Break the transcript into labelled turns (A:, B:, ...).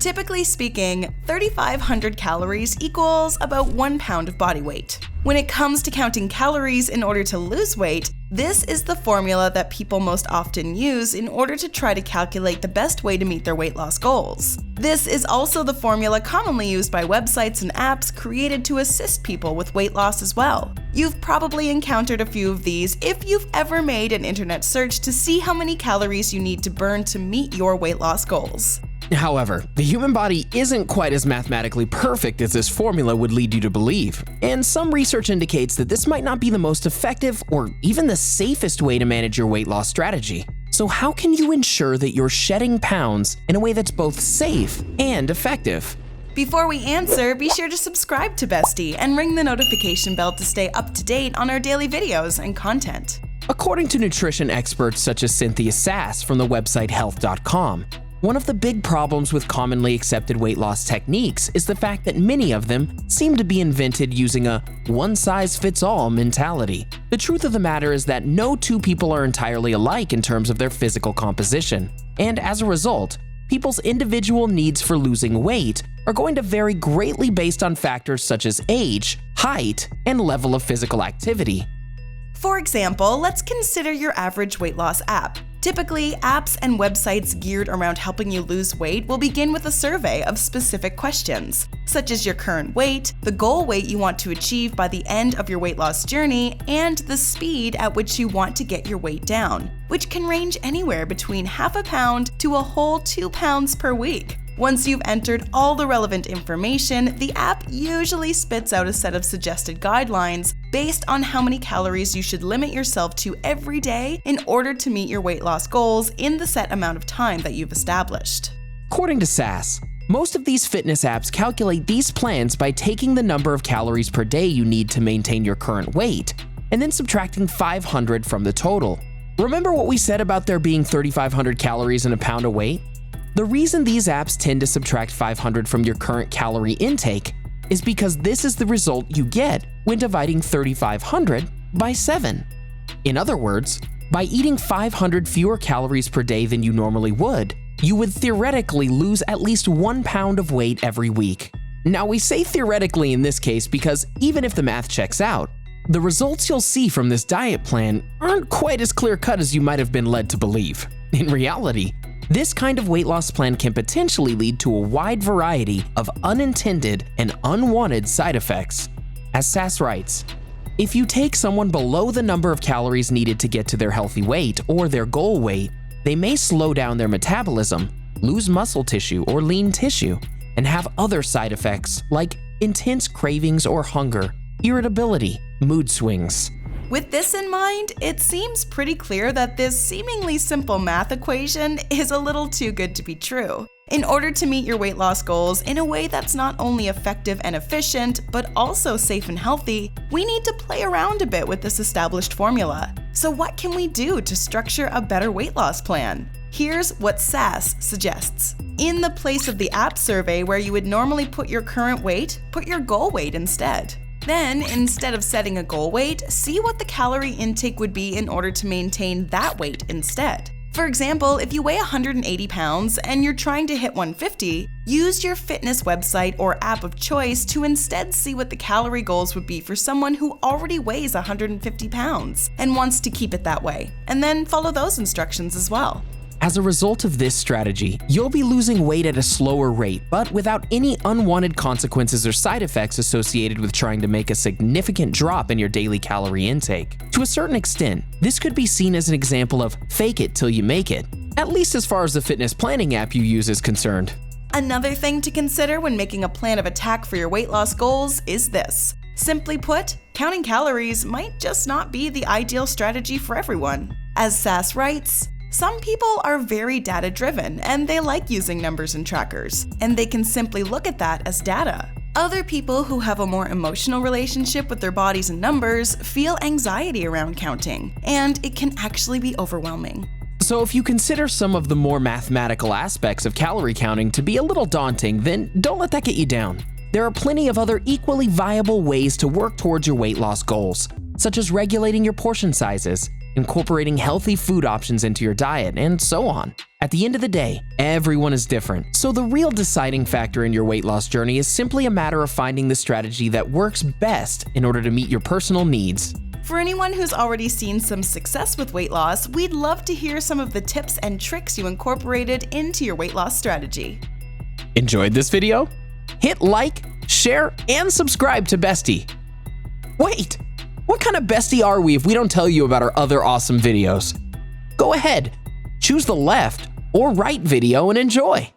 A: Typically speaking, 3,500 calories equals about 1 pound of body weight. When it comes to counting calories in order to lose weight, this is the formula that people most often use in order to try to calculate the best way to meet their weight loss goals. This is also the formula commonly used by websites and apps created to assist people with weight loss as well. You've probably encountered a few of these if you've ever made an internet search to see how many calories you need to burn to meet your weight loss goals.
B: However, the human body isn't quite as mathematically perfect as this formula would lead you to believe, and some research indicates that this might not be the most effective or even the safest way to manage your weight loss strategy. So how can you ensure that you're shedding pounds in a way that's both safe and effective?
A: Before we answer, be sure to subscribe to Bestie and ring the notification bell to stay up to date on our daily videos and content.
B: According to nutrition experts such as Cynthia Sass from the website health.com, one of the big problems with commonly accepted weight loss techniques is the fact that many of them seem to be invented using a one-size-fits-all mentality. The truth of the matter is that no two people are entirely alike in terms of their physical composition, and as a result, people's individual needs for losing weight are going to vary greatly based on factors such as age, height, and level of physical activity.
A: For example, let's consider your average weight loss app. Typically, apps and websites geared around helping you lose weight will begin with a survey of specific questions, such as your current weight, the goal weight you want to achieve by the end of your weight loss journey, and the speed at which you want to get your weight down, which can range anywhere between half a pound to a whole 2 pounds per week. Once you've entered all the relevant information, the app usually spits out a set of suggested guidelines based on how many calories you should limit yourself to every day in order to meet your weight loss goals in the set amount of time that you've established.
B: According to Sass, most of these fitness apps calculate these plans by taking the number of calories per day you need to maintain your current weight, and then subtracting 500 from the total. Remember what we said about there being 3,500 calories in a pound of weight? The reason these apps tend to subtract 500 from your current calorie intake is because this is the result you get when dividing 3,500 by 7. In other words, by eating 500 fewer calories per day than you normally would, you would theoretically lose at least 1 pound of weight every week. Now, we say theoretically in this case because even if the math checks out, the results you'll see from this diet plan aren't quite as clear-cut as you might have been led to believe. In reality, this kind of weight loss plan can potentially lead to a wide variety of unintended and unwanted side effects. As Sass writes, if you take someone below the number of calories needed to get to their healthy weight or their goal weight, they may slow down their metabolism, lose muscle tissue or lean tissue, and have other side effects like intense cravings or hunger, irritability, mood swings.
A: With this in mind, it seems pretty clear that this seemingly simple math equation is a little too good to be true. In order to meet your weight loss goals in a way that's not only effective and efficient, but also safe and healthy, we need to play around a bit with this established formula. So what can we do to structure a better weight loss plan? Here's what Sass suggests. In the place of the app survey where you would normally put your current weight, put your goal weight instead. Then, instead of setting a goal weight, see what the calorie intake would be in order to maintain that weight instead. For example, if you weigh 180 pounds and you're trying to hit 150, use your fitness website or app of choice to instead see what the calorie goals would be for someone who already weighs 150 pounds and wants to keep it that way, and then follow those instructions as well.
B: As a result of this strategy, you'll be losing weight at a slower rate, but without any unwanted consequences or side effects associated with trying to make a significant drop in your daily calorie intake. To a certain extent, this could be seen as an example of fake it till you make it, at least as far as the fitness planning app you use is concerned.
A: Another thing to consider when making a plan of attack for your weight loss goals is this. Simply put, counting calories might just not be the ideal strategy for everyone. As Sass writes, some people are very data-driven and they like using numbers and trackers, and they can simply look at that as data. Other people who have a more emotional relationship with their bodies and numbers feel anxiety around counting, and it can actually be overwhelming.
B: So if you consider some of the more mathematical aspects of calorie counting to be a little daunting, then don't let that get you down. There are plenty of other equally viable ways to work towards your weight loss goals, such as regulating your portion sizes, incorporating healthy food options into your diet, and so on. At the end of the day, everyone is different, so the real deciding factor in your weight loss journey is simply a matter of finding the strategy that works best in order to meet your personal needs.
A: For anyone who's already seen some success with weight loss, we'd love to hear some of the tips and tricks you incorporated into your weight loss strategy.
B: Enjoyed this video? Hit like, share, and subscribe to Bestie. Wait, what kind of bestie are we if we don't tell you about our other awesome videos? Go ahead, choose the left or right video and enjoy.